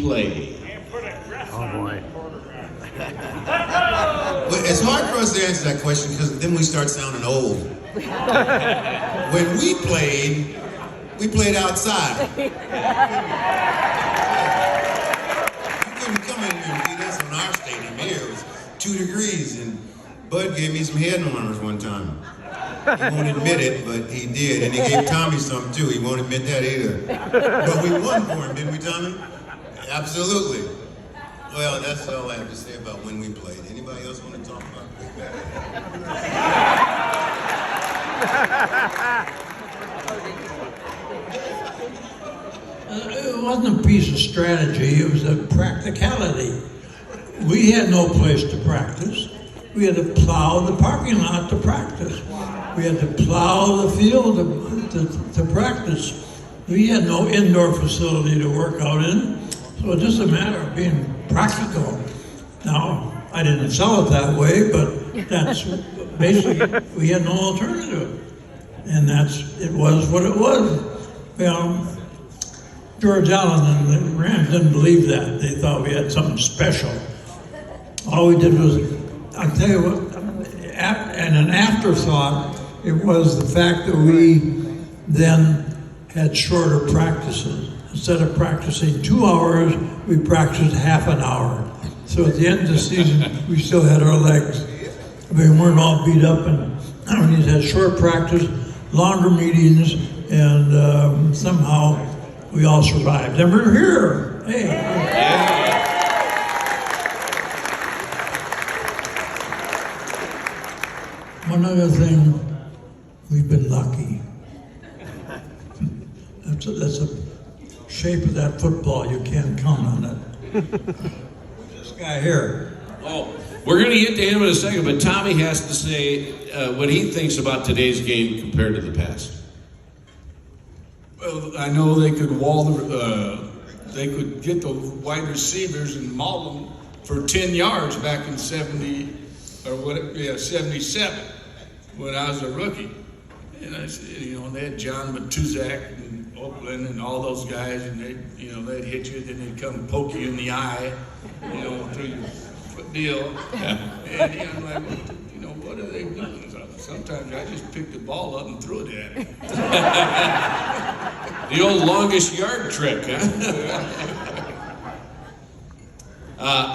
play. Oh boy. But it's hard for us to answer that question because then we start sounding old. When we played outside. You couldn't come in here and beat us on our stadium here. It was 2 degrees, and Bud gave me some head warmers one time. He won't admit it, but he did, and he gave Tommy some too. He won't admit that either. But we won for him, didn't we, Tommy? Absolutely. Well, that's all I have to say about when we played. Anybody else want to talk about It wasn't a piece of strategy, it was a practicality. We had no place to practice. We had to plow the parking lot to practice. We had to plow the field to practice. We had no indoor facility to work out in, so it's just a matter of being practical. Now, I didn't sell it that way, but that's basically, we had no alternative. And it was what it was. George Allen and the Rams didn't believe that. They thought we had something special. All we did was, I'll tell you what, and an afterthought, it was the fact that we then had shorter practices. Instead of practicing 2 hours, we practiced half an hour. So at the end of the season, we still had our legs. We weren't all beat up, and we just had short practice, longer meetings, and somehow we all survived. And we're here. Hey. Yeah. One other thing, we've been lucky. That's a shape of that football. You can't count on it. This guy here. Oh, we're going to get to him in a second, but Tommy has to say what he thinks about today's game compared to the past. Well, I know they could they could get the wide receivers and maul them for 10 yards back in 77 when I was a rookie. And I said, they had John Matuzak and Oakland and all those guys, and they'd hit you, then they'd come poke you in the eye, through your foot deal. Yeah. And I'm like, what are they doing? Sometimes I just picked the ball up and threw it at him. The old longest yard trick, huh?